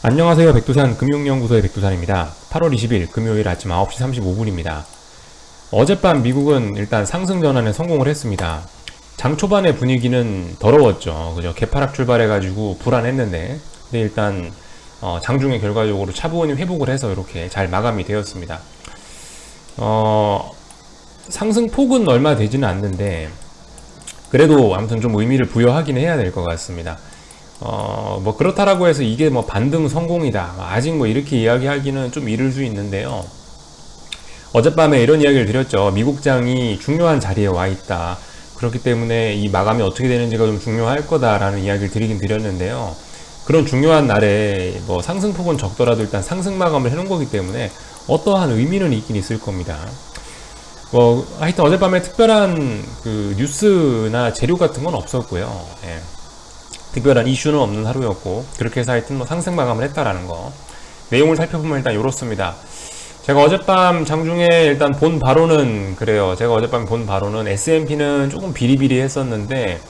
안녕하세요. 백두산 금융연구소의 백두산입니다. 8월 20일 금요일 아침 9시 35분입니다. 어젯밤 미국은 일단 상승 전환에 성공을 했습니다. 장 초반의 분위기는 더러웠죠. 그죠? 개파락 출발해가지고 불안했는데, 근데 일단 장중에 결과적으로 차분히 회복을 해서 이렇게 잘 마감이 되었습니다. 상승폭은 얼마 되지는 않는데, 그래도 아무튼 좀 의미를 부여하긴 해야 될 것 같습니다. 뭐 그렇다라고 해서 이게 뭐 반등 성공이다, 아직 뭐 이렇게 이야기하기는 좀 이를 수 있는데요. 어젯밤에 이런 이야기를 드렸죠. 미국장이 중요한 자리에 와 있다. 그렇기 때문에 이 마감이 어떻게 되는지가 좀 중요할 거다라는 이야기를 드리긴 드렸는데요. 그런 중요한 날에 뭐 상승폭은 적더라도 일단 상승 마감을 해놓은 거기 때문에 어떠한 의미는 있긴 있을 겁니다. 뭐 하여튼 어젯밤에 특별한 그 뉴스나 재료 같은 건 없었고요. 예. 특별한 이슈는 없는 하루였고, 그렇게 해서 하여튼 뭐 상승 마감을 했다라는 거. 내용을 살펴보면 일단 이렇습니다. 제가 어젯밤 장중에 일단 본 바로는 그래요. 제가 어젯밤 본 바로는 S&P는 조금 비리비리 했었는데,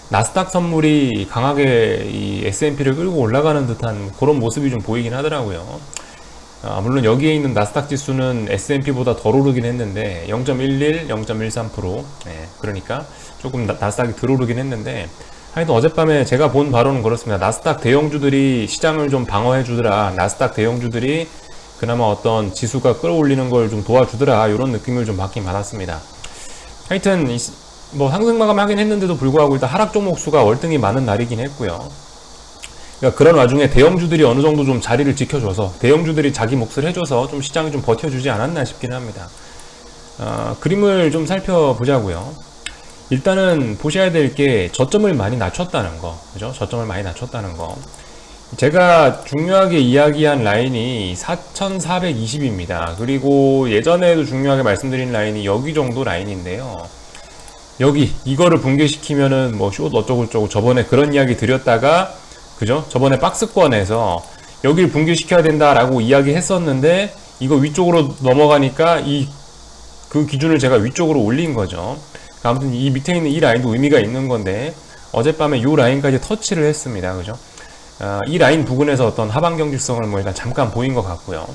나스닥 선물이 강하게 이 S&P를 끌고 올라가는 듯한 그런 모습이 좀 보이긴 하더라고요. 물론 여기에 있는 나스닥 지수는 S&P보다 덜 오르긴 했는데 0.11, 0.13%, 네, 그러니까 조금 나스닥이 덜 오르긴 했는데, 하여튼 어젯밤에 제가 본 바로는 그렇습니다. 나스닥 대형주들이 시장을 좀 방어해 주더라. 나스닥 대형주들이 그나마 어떤 지수가 끌어올리는 걸 좀 도와주더라. 이런 느낌을 좀 받긴 받았습니다. 하여튼 뭐 상승 마감하긴 했는데도 불구하고 일단 하락 종목 수가 월등히 많은 날이긴 했고요. 그러니까 그런 와중에 대형주들이 어느 정도 좀 자리를 지켜줘서, 대형주들이 자기 몫을 해줘서 좀 시장이 좀 버텨주지 않았나 싶긴 합니다. 그림을 좀 살펴보자고요. 일단은 보셔야 될 게 저점을 많이 낮췄다는 거, 그죠? 저점을 많이 낮췄다는 거. 제가 중요하게 이야기한 라인이 4420입니다. 그리고 예전에도 중요하게 말씀드린 라인이 여기 정도 라인인데요. 여기 이거를 붕괴시키면은 뭐 숏 어쩌고저쩌고 저번에 그런 이야기 드렸다가, 그죠? 저번에 박스권에서 여기를 붕괴시켜야 된다라고 이야기 했었는데, 이거 위쪽으로 넘어가니까 그 기준을 제가 위쪽으로 올린 거죠. 아무튼 이 밑에 있는 이 라인도 의미가 있는 건데, 어젯밤에 이 라인까지 터치를 했습니다. 그죠? 이 라인 부근에서 어떤 하방 경직성을 뭐 일단 잠깐 보인 것 같고요.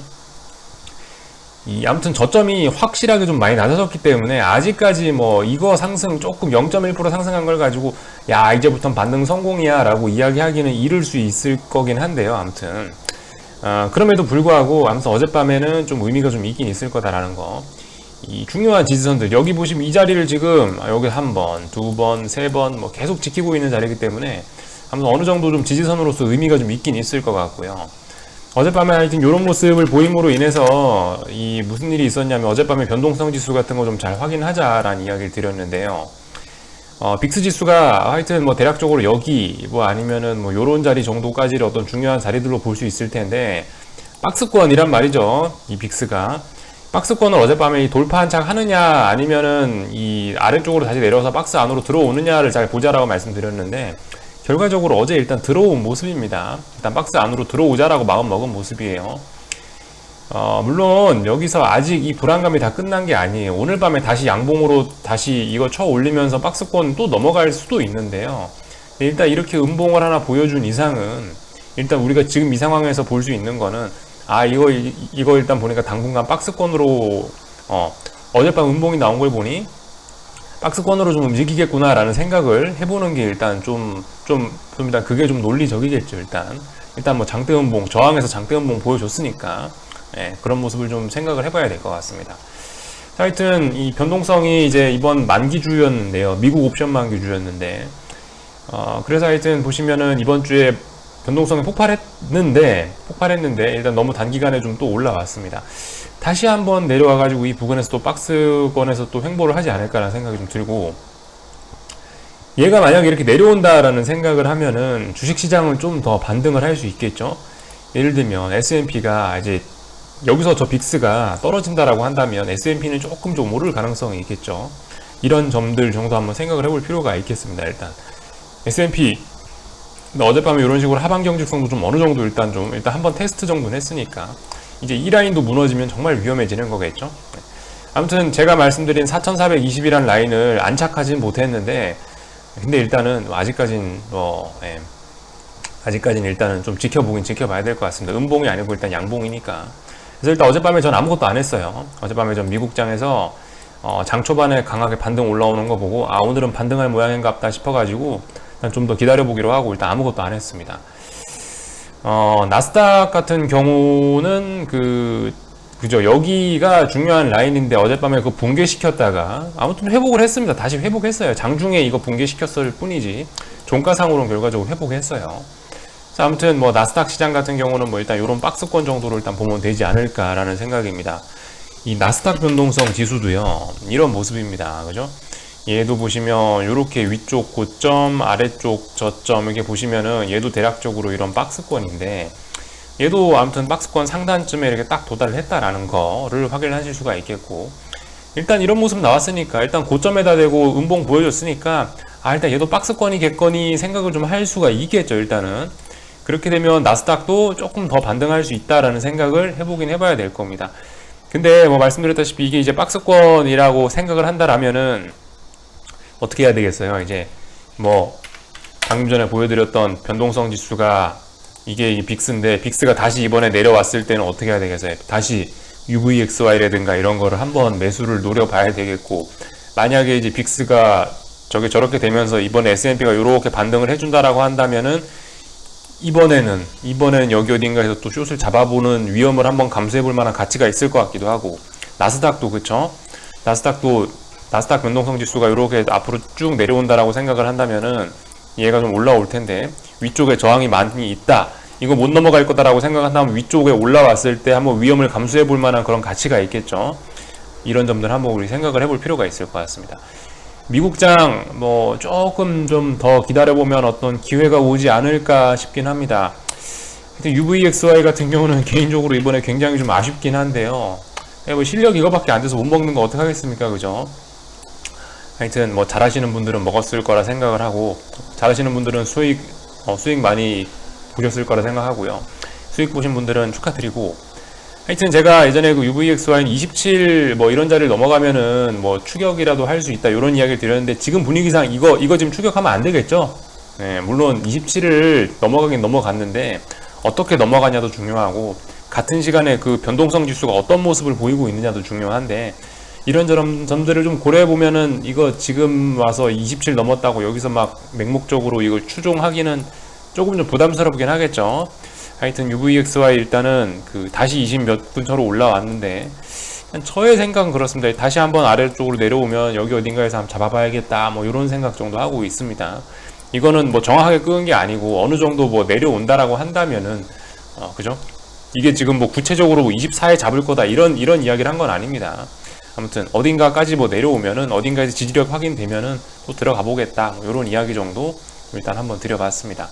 아무튼 저점이 확실하게 좀 많이 낮아졌기 때문에 아직까지 뭐 이거 상승 조금 0.1% 상승한 걸 가지고 야 이제부터는 반등 성공이야 라고 이야기하기는 이를 수 있을 거긴 한데요. 아무튼 그럼에도 불구하고 아무튼 어젯밤에는 좀 의미가 좀 있긴 있을 거다라는 거. 이 중요한 지지선들, 여기 보시면 이 자리를 지금 여기 한 번, 두 번, 세 번 뭐 계속 지키고 있는 자리이기 때문에 아무튼 어느 정도 좀 지지선으로서 의미가 좀 있긴 있을 것 같고요. 어젯밤에 하여튼 이런 모습을 보임으로 인해서 무슨 일이 있었냐면, 어젯밤에 변동성 지수 같은 거 좀 잘 확인하자라는 이야기를 드렸는데요. 빅스 지수가 하여튼 뭐 대략적으로 여기 뭐 아니면은 뭐 요런 자리 정도까지를 어떤 중요한 자리들로 볼 수 있을 텐데, 박스권이란 말이죠. 이 빅스가 박스권을 어젯밤에 돌파 한창 하느냐 아니면은 이 아래쪽으로 다시 내려와서 박스 안으로 들어오느냐를 잘 보자라고 말씀드렸는데, 결과적으로 어제 일단 들어온 모습입니다. 일단 박스 안으로 들어오자라고 마음 먹은 모습이에요. 물론 여기서 아직 이 불안감이 다 끝난 게 아니에요. 오늘 밤에 다시 양봉으로 다시 이거 쳐 올리면서 박스권 또 넘어갈 수도 있는데요. 일단 이렇게 음봉을 하나 보여준 이상은, 일단 우리가 지금 이 상황에서 볼 수 있는 거는, 이거 일단 보니까 당분간 박스권으로, 어젯밤 음봉이 나온 걸 보니 박스권으로 좀 움직이겠구나 라는 생각을 해보는 게 일단 일단 그게 좀 논리적이겠죠. 일단 뭐 장대 음봉, 저항에서 장대 음봉 보여줬으니까, 예, 그런 모습을 좀 생각을 해봐야 될 것 같습니다. 자, 하여튼 이 변동성이 이제 이번 만기주였는데요. 미국 옵션 만기주였는데, 그래서 하여튼 보시면은 이번 주에 변동성이 폭발했는데 일단 너무 단기간에 좀 또 올라왔습니다. 다시 한번 내려와가지고 이 부근에서 또 박스권에서 또 횡보를 하지 않을까라는 생각이 좀 들고, 얘가 만약에 이렇게 내려온다라는 생각을 하면은 주식시장은 좀 더 반등을 할 수 있겠죠. 예를 들면 S&P가 이제 여기서 저 빅스가 떨어진다라고 한다면 S&P는 조금 좀 오를 가능성이 있겠죠. 이런 점들 정도 한번 생각을 해볼 필요가 있겠습니다. 일단 S&P 어젯밤에 이런 식으로 하방 경직성도 좀 어느 정도 일단 한번 테스트 정도는 했으니까, 이제 이 라인도 무너지면 정말 위험해지는 거겠죠. 아무튼 제가 말씀드린 4420이라는 라인을 안착하진 못했는데, 근데 일단은 아직까진 아직까지는 일단은 좀 지켜보긴 지켜봐야 될 것 같습니다. 음봉이 아니고 일단 양봉이니까. 그래서 일단 어젯밤에 전 아무것도 안 했어요. 어젯밤에 전 미국장에서 장 초반에 강하게 반등 올라오는 거 보고 오늘은 반등할 모양인갑다 싶어가지고 좀 더 기다려보기로 하고 일단 아무것도 안 했습니다. 나스닥 같은 경우는 그죠, 여기가 중요한 라인인데 어젯밤에 그 붕괴시켰다가 아무튼 회복을 했습니다. 다시 회복했어요. 장중에 이거 붕괴시켰을 뿐이지 종가상으로는 결과적으로 회복했어요. 자, 아무튼 뭐 나스닥 시장 같은 경우는 뭐 일단 이런 박스권 정도로 일단 보면 되지 않을까라는 생각입니다. 이 나스닥 변동성 지수도요, 이런 모습입니다. 그죠? 얘도 보시면 이렇게 위쪽 고점, 아래쪽 저점 이렇게 보시면은 얘도 대략적으로 이런 박스권인데 얘도 아무튼 박스권 상단쯤에 이렇게 딱 도달을 했다라는 거를 확인하실 수가 있겠고, 일단 이런 모습 나왔으니까 일단 고점에다 대고 음봉 보여줬으니까 일단 얘도 박스권이겠거니 생각을 좀 할 수가 있겠죠. 일단은 그렇게 되면 나스닥도 조금 더 반등할 수 있다라는 생각을 해보긴 해봐야 될 겁니다. 근데 뭐 말씀드렸다시피 이게 이제 박스권이라고 생각을 한다라면은 어떻게 해야 되겠어요? 이제 뭐 방금 전에 보여드렸던 변동성 지수가 이게 빅스인데 빅스가 다시 이번에 내려왔을 때는 어떻게 해야 되겠어요? 다시 UVXY라든가 이런 거를 한번 매수를 노려봐야 되겠고, 만약에 이제 빅스가 저렇게 되면서 이번에 S&P가 이렇게 반등을 해준다라고 한다면은 이번에는 여기 어딘가에서 또 숏을 잡아보는 위험을 한번 감수해볼 만한 가치가 있을 것 같기도 하고, 나스닥도 그쵸? 나스닥 변동성 지수가 이렇게 앞으로 쭉 내려온다라고 생각을 한다면은 얘가 좀 올라올 텐데 위쪽에 저항이 많이 있다, 이거 못 넘어갈 거다라고 생각한다면 위쪽에 올라왔을 때 한번 위험을 감수해 볼 만한 그런 가치가 있겠죠. 이런 점들 한번 우리 생각을 해볼 필요가 있을 것 같습니다. 미국장 뭐 조금 좀 더 기다려보면 어떤 기회가 오지 않을까 싶긴 합니다. UVXY 같은 경우는 개인적으로 이번에 굉장히 좀 아쉽긴 한데요. 뭐 실력 이거밖에 안 돼서 못 먹는 거 어떡하겠습니까, 그죠? 하여튼 뭐 잘하시는 분들은 먹었을 거라 생각을 하고, 잘하시는 분들은 수익 많이 보셨을 거라 생각하고요. 수익 보신 분들은 축하드리고, 하여튼 제가 예전에 그 UVXY는 27 뭐 이런 자리를 넘어가면은 뭐 추격이라도 할 수 있다 이런 이야기를 드렸는데, 지금 분위기상 이거 지금 추격하면 안 되겠죠? 네, 물론 27을 넘어가긴 넘어갔는데 어떻게 넘어가냐도 중요하고, 같은 시간에 그 변동성 지수가 어떤 모습을 보이고 있느냐도 중요한데, 이런저런 점들을 좀 고려해보면은 이거 지금 와서 27 넘었다고 여기서 막 맹목적으로 이걸 추종하기는 조금 좀 부담스럽긴 하겠죠. 하여튼 UVXY 일단은 다시 20 몇 근처로 올라왔는데, 저의 생각은 그렇습니다. 다시 한번 아래쪽으로 내려오면 여기 어딘가에서 한번 잡아봐야겠다 뭐 이런 생각 정도 하고 있습니다. 이거는 뭐 정확하게 끄은 게 아니고 어느 정도 뭐 내려온다라고 한다면은 그죠? 이게 지금 뭐 구체적으로 24에 잡을 거다 이런 이야기를 한 건 아닙니다. 아무튼 어딘가까지 뭐 내려오면은 어딘가에서 지지력 확인되면은 또 들어가 보겠다 뭐 이런 이야기 정도 일단 한번 드려봤습니다.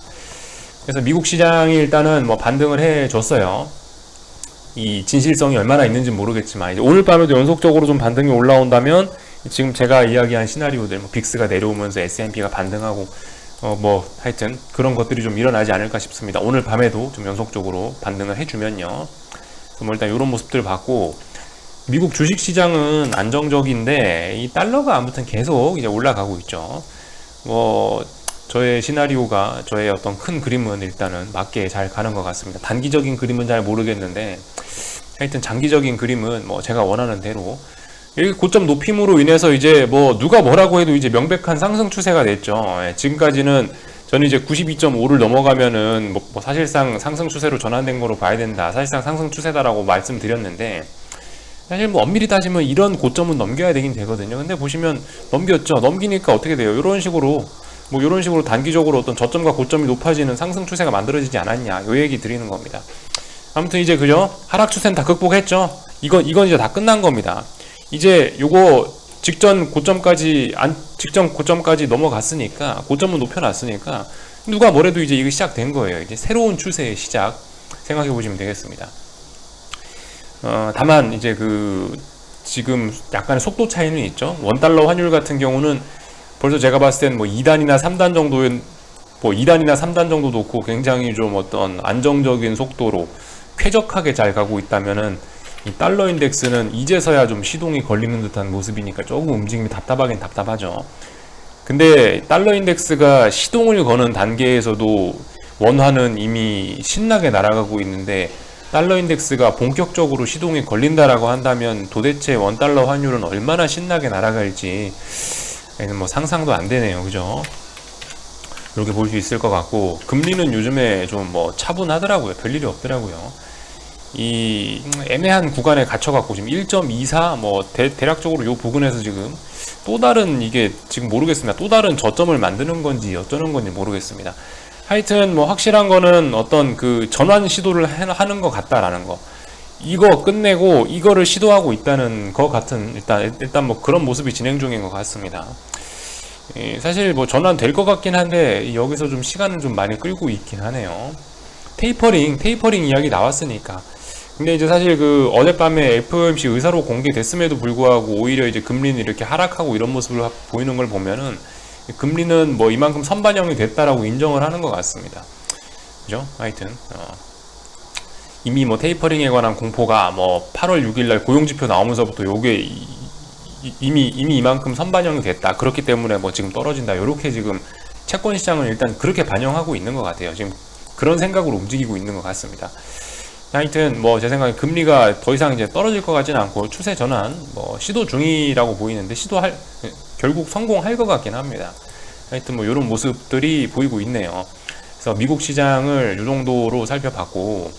그래서 미국 시장이 일단은 뭐 반등을 해줬어요. 이 진실성이 얼마나 있는지 모르겠지만 이제 오늘 밤에도 연속적으로 좀 반등이 올라온다면 지금 제가 이야기한 시나리오들, 뭐 빅스가 내려오면서 S&P가 반등하고 뭐 하여튼 그런 것들이 좀 일어나지 않을까 싶습니다. 오늘 밤에도 좀 연속적으로 반등을 해주면요. 그래서 뭐 일단 이런 모습들을 봤고, 미국 주식시장은 안정적인데 이 달러가 아무튼 계속 이제 올라가고 있죠. 뭐 저의 시나리오가, 저의 어떤 큰 그림은 일단은 맞게 잘 가는 것 같습니다. 단기적인 그림은 잘 모르겠는데 하여튼 장기적인 그림은 뭐 제가 원하는 대로, 여기 고점 높임으로 인해서 이제 뭐 누가 뭐라고 해도 이제 명백한 상승 추세가 됐죠. 지금까지는 저는 이제 92.5를 넘어가면은 뭐 사실상 상승 추세로 전환된 거로 봐야 된다, 사실상 상승 추세다라고 말씀드렸는데, 사실 뭐 엄밀히 따지면 이런 고점은 넘겨야 되긴 되거든요. 근데 보시면 넘겼죠. 넘기니까 어떻게 돼요? 이런 식으로 단기적으로 어떤 저점과 고점이 높아지는 상승 추세가 만들어지지 않았냐, 요 얘기 드리는 겁니다. 아무튼 이제 그죠? 하락 추세는 다 극복했죠. 이건 이제 다 끝난 겁니다. 이제 요거 직전 고점까지 넘어갔으니까, 고점은 높여놨으니까 누가 뭐래도 이제 이거 시작된 거예요. 이제 새로운 추세의 시작 생각해 보시면 되겠습니다. 다만 이제 지금 약간의 속도 차이는 있죠. 원달러 환율 같은 경우는 벌써 제가 봤을 땐 뭐 2단이나 3단 정도 놓고 굉장히 좀 어떤 안정적인 속도로 쾌적하게 잘 가고 있다면은, 이 달러 인덱스는 이제서야 좀 시동이 걸리는 듯한 모습이니까 조금 움직임이 답답하긴 답답하죠. 근데 달러 인덱스가 시동을 거는 단계에서도 원화는 이미 신나게 날아가고 있는데 달러 인덱스가 본격적으로 시동이 걸린다라고 한다면 도대체 원달러 환율은 얼마나 신나게 날아갈지 뭐 상상도 안 되네요. 그죠? 이렇게 볼 수 있을 것 같고, 금리는 요즘에 좀 뭐 차분하더라고요. 별일이 없더라고요. 이 애매한 구간에 갇혀갖고 지금 1.24 뭐 대략적으로 요 부근에서 지금 또 다른, 이게 지금 모르겠습니다. 또 다른 저점을 만드는 건지 어쩌는 건지 모르겠습니다. 하여튼 뭐 확실한 거는 어떤 그 전환 시도를 하는 것 같다라는 거, 이거 끝내고 이거를 시도하고 있다는 것 같은, 일단 뭐 그런 모습이 진행 중인 것 같습니다. 사실 뭐 전환될 것 같긴 한데 여기서 좀 시간은 좀 많이 끌고 있긴 하네요. 테이퍼링 이야기 나왔으니까. 근데 이제 사실 그 어젯밤에 FOMC 의사로 공개됐음에도 불구하고 오히려 이제 금리는 이렇게 하락하고 이런 모습을 보이는 걸 보면은 금리는 뭐 이만큼 선반영이 됐다라고 인정을 하는 것 같습니다. 그죠? 하여튼 이미 뭐 테이퍼링에 관한 공포가 뭐 8월 6일날 고용지표 나오면서부터 요게 이미 이만큼 선반영이 됐다. 그렇기 때문에 뭐 지금 떨어진다. 요렇게 지금 채권 시장은 일단 그렇게 반영하고 있는 것 같아요. 지금 그런 생각으로 움직이고 있는 것 같습니다. 하여튼 뭐 제 생각에 금리가 더 이상 이제 떨어질 것 같지는 않고 추세 전환 뭐 시도 중이라고 보이는데 결국 성공할 것 같긴 합니다. 하여튼 뭐 이런 모습들이 보이고 있네요. 그래서 미국 시장을 이 정도로 살펴봤고,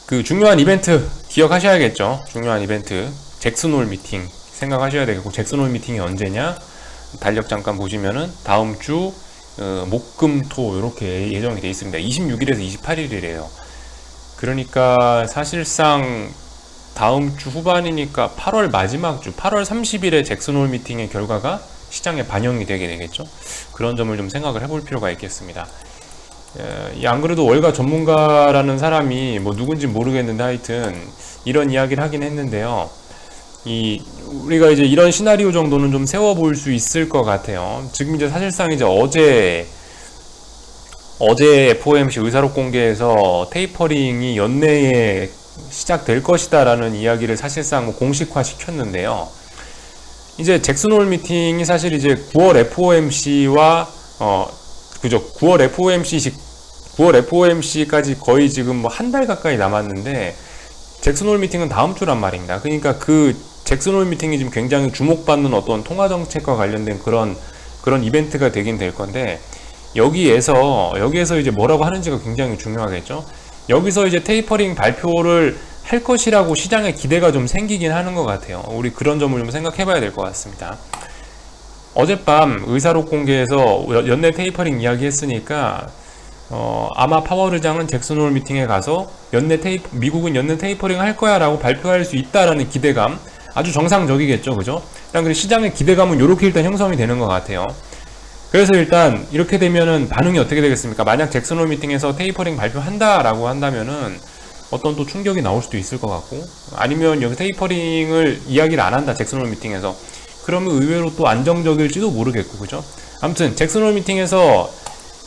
그 중요한 이벤트 기억하셔야겠죠. 중요한 이벤트 잭슨홀 미팅 생각하셔야 되겠고, 잭슨홀 미팅이 언제냐, 달력 잠깐 보시면은 다음 주 목금토 이렇게 예정이 되어 있습니다. 26일에서 28일이래요. 그러니까 사실상 다음 주 후반이니까 8월 마지막 주 8월 30일에 잭슨홀 미팅의 결과가 시장에 반영이 되게 되겠죠. 그런 점을 좀 생각을 해볼 필요가 있겠습니다. 안 그래도 월가 전문가라는 사람이 뭐 누군지 모르겠는데 하여튼 이런 이야기를 하긴 했는데요. 우리가 이제 이런 시나리오 정도는 좀 세워볼 수 있을 것 같아요. 지금 이제 사실상 이제 어제 FOMC 의사록 공개에서 테이퍼링이 연내에 시작될 것이다라는 이야기를 사실상 뭐 공식화 시켰는데요. 이제 잭슨홀 미팅이 사실 이제 9월 FOMC와 그죠? 9월 FOMC까지 거의 지금 뭐 한 달 가까이 남았는데 잭슨홀 미팅은 다음 주란 말입니다. 그러니까 그 잭슨홀 미팅이 지금 굉장히 주목받는 어떤 통화 정책과 관련된 그런 이벤트가 되긴 될 건데, 여기에서 이제 뭐라고 하는지가 굉장히 중요하겠죠. 여기서 이제 테이퍼링 발표를 할 것이라고 시장의 기대가 좀 생기긴 하는 것 같아요. 우리 그런 점을 좀 생각해 봐야 될 것 같습니다. 어젯밤 의사록 공개에서 연내 테이퍼링 이야기 했으니까 아마 파월 의장은 잭슨홀 미팅에 가서 미국은 연내 테이퍼링 할 거야 라고 발표할 수 있다라는 기대감, 아주 정상적이겠죠. 그죠? 일단 시장의 기대감은 이렇게 일단 형성이 되는 것 같아요. 그래서 일단 이렇게 되면은 반응이 어떻게 되겠습니까? 만약 잭슨홀 미팅에서 테이퍼링 발표한다라고 한다면은 어떤 또 충격이 나올 수도 있을 것 같고, 아니면 여기 테이퍼링을 이야기를 안 한다 잭슨홀 미팅에서, 그러면 의외로 또 안정적일지도 모르겠고, 그죠? 아무튼 잭슨홀 미팅에서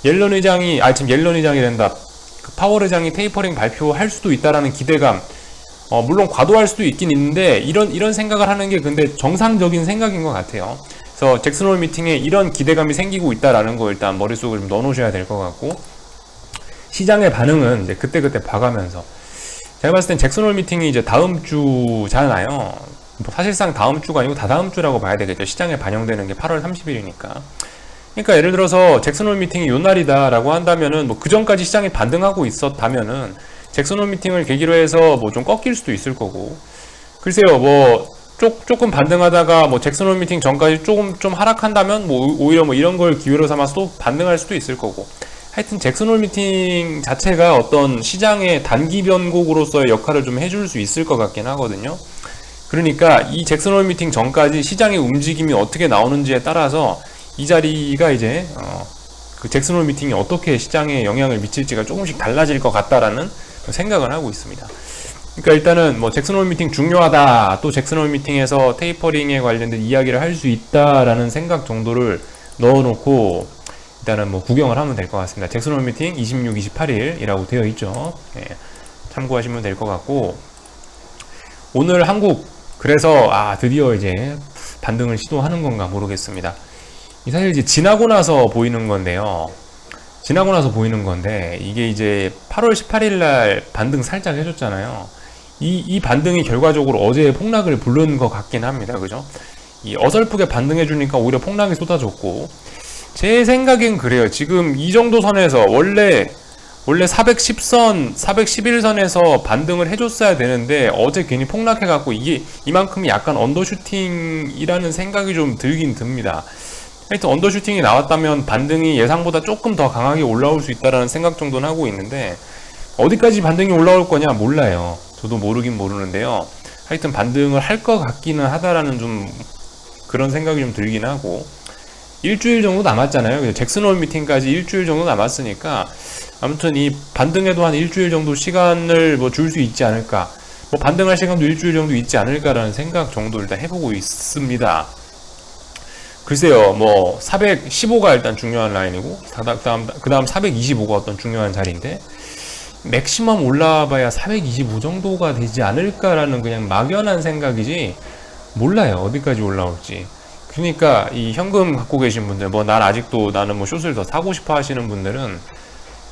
옐런 의장이란다. 그 파월 의장이 테이퍼링 발표할 수도 있다라는 기대감, 물론 과도할 수도 있긴 있는데 이런 생각을 하는 게 근데 정상적인 생각인 것 같아요. 그래서 잭슨홀 미팅에 이런 기대감이 생기고 있다라는 거 일단 머릿속에 좀 넣어놓으셔야 될 것 같고, 시장의 반응은 이제 그때그때 봐가면서, 제가 봤을 땐 잭슨홀 미팅이 이제 다음 주잖아요. 뭐 사실상 다음 주가 아니고 다다음 주라고 봐야 되겠죠. 시장에 반영되는 게 8월 30일이니까. 그러니까 예를 들어서 잭슨홀 미팅이 요 날이다라고 한다면은 뭐 그 전까지 시장이 반등하고 있었다면은 잭슨홀 미팅을 계기로 해서 뭐 좀 꺾일 수도 있을 거고, 글쎄요, 뭐 조금 반등하다가 뭐 잭슨홀 미팅 전까지 좀 하락한다면 뭐 오히려 뭐 이런 걸 기회로 삼아서 또 반등할 수도 있을 거고, 하여튼 잭슨홀 미팅 자체가 어떤 시장의 단기 변곡으로서의 역할을 좀 해줄 수 있을 것 같긴 하거든요. 그러니까 이 잭슨홀 미팅 전까지 시장의 움직임이 어떻게 나오는지에 따라서 이 자리가 이제 그 잭슨홀 미팅이 어떻게 시장에 영향을 미칠지가 조금씩 달라질 것 같다라는 생각을 하고 있습니다. 그러니까 일단은 뭐 잭슨홀 미팅 중요하다, 또 잭슨홀 미팅에서 테이퍼링에 관련된 이야기를 할 수 있다라는 생각 정도를 넣어놓고 일단은 뭐 구경을 하면 될 것 같습니다. 잭슨홀 미팅 26, 28일이라고 되어 있죠. 예, 참고하시면 될 것 같고, 오늘 한국 그래서 드디어 이제 반등을 시도하는 건가 모르겠습니다. 이 사실 이제 지나고 나서 보이는 건데요. 지나고 나서 보이는 건데, 이게 이제 8월 18일 날 반등 살짝 해줬잖아요. 이 반등이 결과적으로 어제 폭락을 부른 것 같긴 합니다. 그죠? 이 어설프게 반등해주니까 오히려 폭락이 쏟아졌고, 제 생각엔 그래요. 지금 이 정도 선에서 원래 410선, 411선에서 반등을 해줬어야 되는데 어제 괜히 폭락해갖고 이게 이만큼이 약간 언더슈팅이라는 생각이 좀 들긴 듭니다. 하여튼 언더슈팅이 나왔다면 반등이 예상보다 조금 더 강하게 올라올 수 있다라는 생각 정도는 하고 있는데 어디까지 반등이 올라올 거냐 몰라요. 저도 모르긴 모르는데요. 하여튼 반등을 할 것 같기는 하다라는 좀 그런 생각이 좀 들긴 하고 일주일 정도 남았잖아요. 잭슨홀 미팅까지 일주일 정도 남았으니까 아무튼 이 반등에도 한 일주일 정도 시간을 뭐 줄 수 있지 않을까, 뭐 반등할 시간도 일주일 정도 있지 않을까라는 생각 정도 일단 해보고 있습니다. 글쎄요, 뭐 415가 일단 중요한 라인이고 그 다음 425가 어떤 중요한 자리인데 맥시멈 올라와봐야 425 정도가 되지 않을까라는 그냥 막연한 생각이지 몰라요, 어디까지 올라올지. 그러니까 이 현금 갖고 계신 분들, 뭐 난 아직도 나는 뭐 숏을 더 사고 싶어 하시는 분들은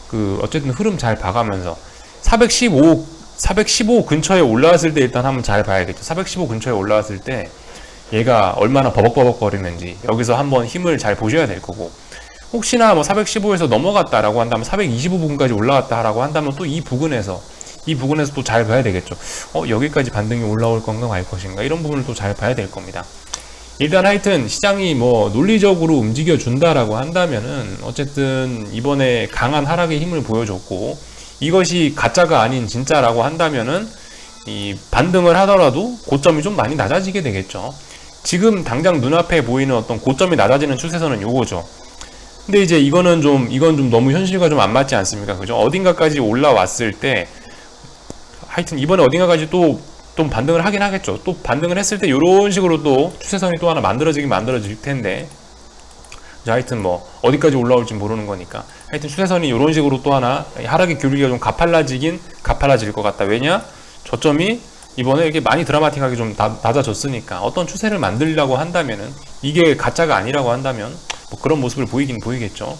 그 어쨌든 흐름 잘 봐가면서 415 근처에 올라왔을 때 일단 한번 잘 봐야겠죠. 415 근처에 올라왔을 때 얘가 얼마나 버벅버벅 거리는지 여기서 한번 힘을 잘 보셔야 될 거고, 혹시나 뭐 415에서 넘어갔다라고 한다면 425부근까지 올라왔다라고 한다면 또 이 부근에서 또 잘 봐야 되겠죠. 여기까지 반등이 올라올 건가 말 것인가, 이런 부분을 또 잘 봐야 될 겁니다. 일단 하여튼 시장이 뭐 논리적으로 움직여 준다라고 한다면은 어쨌든 이번에 강한 하락의 힘을 보여줬고, 이것이 가짜가 아닌 진짜라고 한다면은 이 반등을 하더라도 고점이 좀 많이 낮아지게 되겠죠. 지금 당장 눈앞에 보이는 어떤 고점이 낮아지는 추세선은 요거죠. 근데 이제 이건 좀 너무 현실과 좀 안 맞지 않습니까? 그죠? 어딘가까지 올라왔을 때 하여튼 이번에 어딘가까지 또 반등을 하긴 하겠죠. 또 반등을 했을 때 이런 식으로 또 추세선이 또 하나 만들어질 텐데, 하여튼 뭐 어디까지 올라올지 모르는 거니까 하여튼 추세선이 이런 식으로 또 하나 하락의 기울기가 좀 가팔라질 것 같다. 왜냐? 저점이 이번에 이렇게 많이 드라마틱하게 좀 낮아졌으니까 어떤 추세를 만들려고 한다면은, 이게 가짜가 아니라고 한다면 뭐 그런 모습을 보이긴 보이겠죠.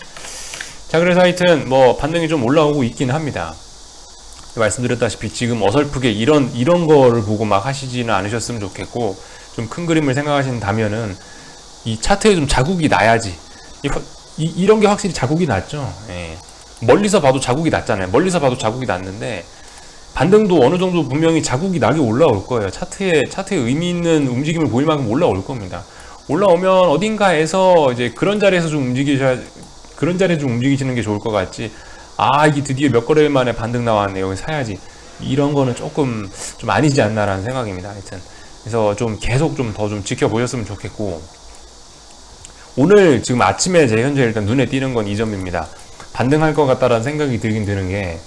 자, 그래서 하여튼 뭐 반등이 좀 올라오고 있긴 합니다. 말씀드렸다시피 지금 어설프게 이런 거를 보고 막 하시지는 않으셨으면 좋겠고, 좀 큰 그림을 생각하신다면은 이 차트에 좀 자국이 나야지. 이런 게 확실히 자국이 났죠. 예. 멀리서 봐도 자국이 났잖아요. 멀리서 봐도 자국이 났는데 반등도 어느 정도 분명히 자국이 나게 올라올 거예요. 차트에 의미 있는 움직임을 보일 만큼 올라올 겁니다. 올라오면 어딘가에서 이제 그런 자리에서 좀 움직이시는 게 좋을 것 같지. 이게 드디어 몇 거래일 만에 반등 나왔네, 여기 사야지, 이런 거는 조금 좀 아니지 않나라는 생각입니다. 하여튼 그래서 좀 계속 좀 더 좀 지켜보셨으면 좋겠고, 오늘 지금 아침에 제 현재 일단 눈에 띄는 건 이 점입니다. 반등할 것 같다라는 생각이 들긴 드는 게,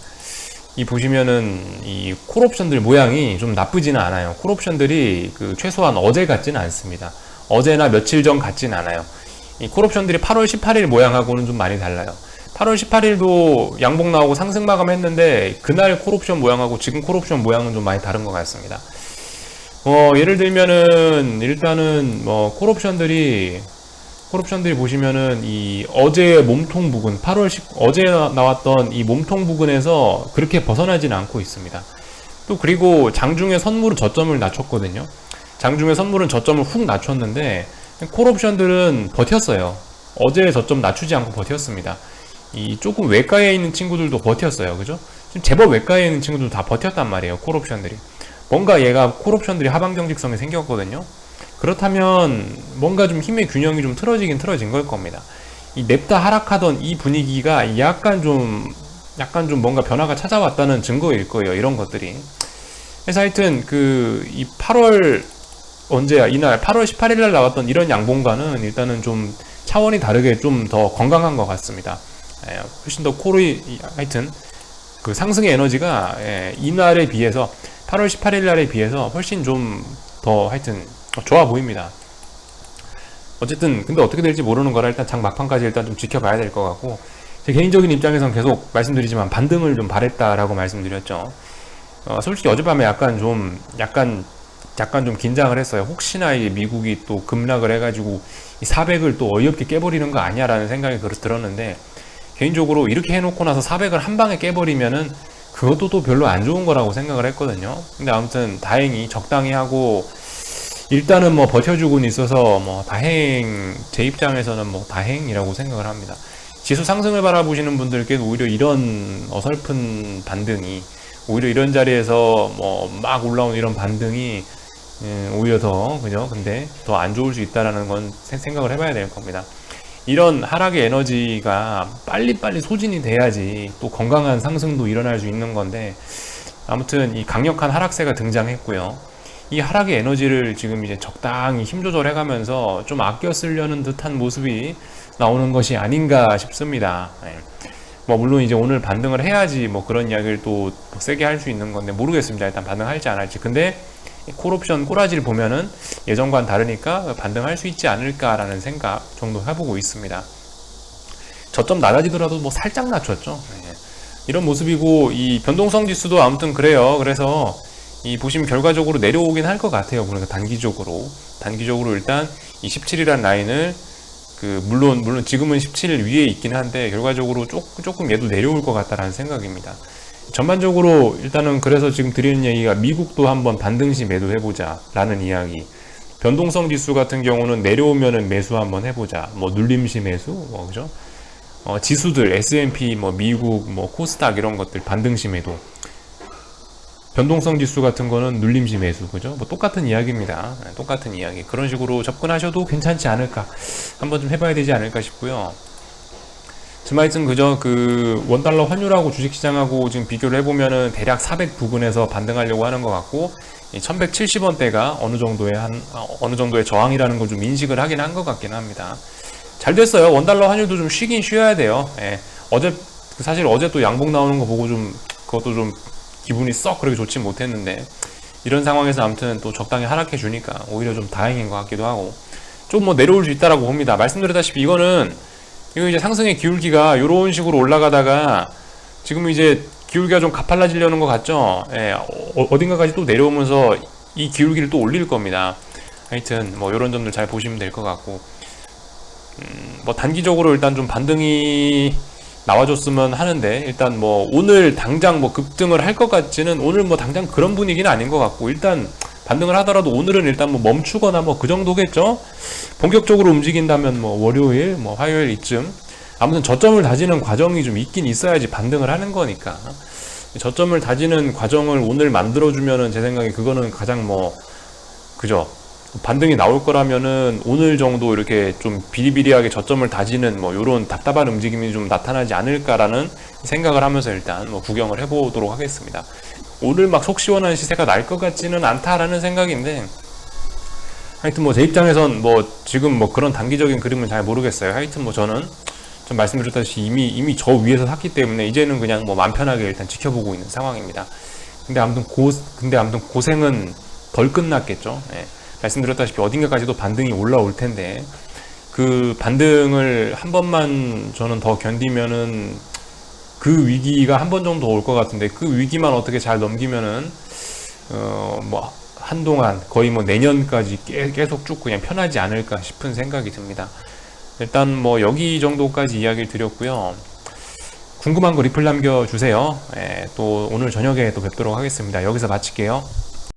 이 보시면은 이 콜옵션들 모양이 좀 나쁘지는 않아요. 콜옵션들이 그 최소한 어제 같지는 않습니다. 어제나 며칠 전 같지는 않아요. 이 콜옵션들이 8월 18일 모양하고는 좀 많이 달라요. 8월 18일도 양봉 나오고 상승 마감했는데 그날 콜옵션 모양하고 지금 콜옵션 모양은 좀 많이 다른 것 같습니다. 예를 들면은 일단은 뭐 콜옵션들이 보시면은 이 어제의 몸통 부근, 어제 나왔던 이 몸통 부근에서 그렇게 벗어나지는 않고 있습니다. 또 그리고 장중에 선물은 저점을 낮췄거든요. 장중에 선물은 저점을 훅 낮췄는데 콜옵션들은 버텼어요. 어제의 저점 낮추지 않고 버텼습니다. 이 조금 외가에 있는 친구들도 버텼어요. 그죠? 지금 제법 외가에 있는 친구들도 다 버텼단 말이에요. 콜옵션들이. 뭔가 얘가 콜옵션들이 하방 경직성이 생겼거든요. 그렇다면 뭔가 좀 힘의 균형이 좀 틀어진 걸 겁니다. 이 냅다 하락하던 이 분위기가 약간 좀 뭔가 변화가 찾아왔다는 증거일 거예요. 이런 것들이. 그래서 하여튼 이 8월 이날 8월 18일 날 나왔던 이런 양봉과는 일단은 좀 차원이 다르게 좀 더 건강한 것 같습니다. 훨씬 더 하여튼 그 상승의 에너지가 이날에 비해서 8월 18일 날에 비해서 훨씬 좀 더 하여튼 좋아 보입니다. 어쨌든 근데 어떻게 될지 모르는 거라 일단 장 막판까지 일단 좀 지켜봐야 될 것 같고, 제 개인적인 입장에선 계속 말씀드리지만 반등을 좀 바랬다라고 말씀드렸죠. 솔직히 어젯밤에 약간 약간 좀 긴장을 했어요. 혹시나 이 미국이 또 급락을 해가지고 이 400을 또 어이없게 깨버리는 거 아니야라는 생각이 들었는데, 개인적으로 이렇게 해놓고 나서 400을 한 방에 깨버리면은 그것도 또 별로 안 좋은 거라고 생각을 했거든요. 근데 아무튼 다행히 적당히 하고 일단은 뭐 버텨주고는 있어서 뭐 다행, 제 입장에서는 뭐 다행이라고 생각을 합니다. 지수 상승을 바라보시는 분들께도 오히려 이런 어설픈 반등이, 오히려 이런 자리에서 뭐 막 올라온 이런 반등이 오히려 더, 그죠? 근데 더 안 좋을 수 있다라는 건 생각을 해봐야 될 겁니다. 이런 하락의 에너지가 빨리빨리 소진이 돼야지 또 건강한 상승도 일어날 수 있는 건데, 아무튼 이 강력한 하락세가 등장했고요. 이 하락의 에너지를 지금 이제 적당히 힘 조절해 가면서 좀 아껴 쓰려는 듯한 모습이 나오는 것이 아닌가 싶습니다. 뭐 물론 이제 오늘 반등을 해야지 뭐 그런 이야기를 또 세게 할 수 있는 건데 모르겠습니다. 일단 반등할지 안 할지. 근데 콜옵션 꼬라지를 보면은 예전과는 다르니까 반등할 수 있지 않을까라는 생각 정도 해보고 있습니다. 저점 낮아지더라도 뭐 살짝 낮췄죠. 이런 모습이고, 이 변동성 지수도 아무튼 그래요. 그래서 이 보시면 결과적으로 내려오긴 할 것 같아요. 그러니까 단기적으로 일단 이 17이라는 라인을 물론 지금은 17 위에 있긴 한데 결과적으로 조금 얘도 내려올 것 같다라는 생각입니다. 전반적으로 일단은 그래서 지금 드리는 얘기가 미국도 한번 반등시 매도해보자 라는 이야기, 변동성 지수 같은 경우는 내려오면은 매수 한번 해보자, 뭐 눌림시 매수, 뭐 그죠? 지수들 S&P, 뭐 미국, 뭐 코스닥 이런 것들 반등시 매도, 변동성 지수 같은 거는 눌림시 매수, 그죠? 뭐 똑같은 이야기입니다. 똑같은 이야기. 그런 식으로 접근하셔도 괜찮지 않을까, 한번 좀 해봐야 되지 않을까 싶고요. 하여튼 그저 원달러 환율하고 주식시장하고 지금 비교를 해보면은 대략 400 부근에서 반등하려고 하는 것 같고, 1170원대가 어느 정도의 저항이라는 걸 좀 인식을 하긴 한 것 같긴 합니다. 잘 됐어요. 원달러 환율도 좀 쉬긴 쉬어야 돼요. 사실 어제 또 양봉 나오는 거 보고 그것도 좀 기분이 썩 그렇게 좋지 못했는데, 이런 상황에서 아무튼 또 적당히 하락해 주니까 오히려 좀 다행인 것 같기도 하고, 좀 뭐 내려올 수 있다라고 봅니다. 말씀드렸다시피 이거 이제 상승의 기울기가 이런 식으로 올라가다가 지금 이제 기울기가 좀 가팔라지려는 것 같죠? 어딘가까지 또 내려오면서 이 기울기를 또 올릴 겁니다. 하여튼 뭐 이런 점들 잘 보시면 될 것 같고, 뭐 단기적으로 일단 좀 반등이 나와줬으면 하는데, 일단 뭐 오늘 당장 뭐 급등을 할 것 같지는, 오늘 뭐 당장 그런 분위기는 아닌 것 같고, 일단 반등을 하더라도 오늘은 일단 뭐 멈추거나 뭐 그 정도겠죠. 본격적으로 움직인다면 뭐 월요일, 뭐 화요일 이쯤, 아무튼 저점을 다지는 과정이 좀 있긴 있어야지 반등을 하는 거니까, 저점을 다지는 과정을 오늘 만들어주면은 제 생각에 그거는 가장 뭐 그죠, 반등이 나올 거라면은 오늘 정도 이렇게 좀 비리비리하게 저점을 다지는 뭐 요런 답답한 움직임이 좀 나타나지 않을까라는 생각을 하면서 일단 뭐 구경을 해보도록 하겠습니다. 오늘 막 속 시원한 시세가 날 것 같지는 않다라는 생각인데, 하여튼 뭐 제 입장에선 뭐 지금 뭐 그런 단기적인 그림은 잘 모르겠어요. 하여튼 뭐 저는 좀 말씀드렸다시피 이미 저 위에서 샀기 때문에 이제는 그냥 뭐 맘 편하게 일단 지켜보고 있는 상황입니다. 근데 아무튼 고생은 덜 끝났겠죠. 말씀드렸다시피 어딘가까지도 반등이 올라올 텐데, 그 반등을 한 번만 저는 더 견디면은 그 위기가 한 번 정도 올 것 같은데, 그 위기만 어떻게 잘 넘기면은 뭐 한동안 거의 뭐 내년까지 계속 쭉 그냥 편하지 않을까 싶은 생각이 듭니다. 일단 뭐 여기 정도까지 이야기를 드렸고요. 궁금한 거 리플 남겨주세요. 또 오늘 저녁에 또 뵙도록 하겠습니다. 여기서 마칠게요.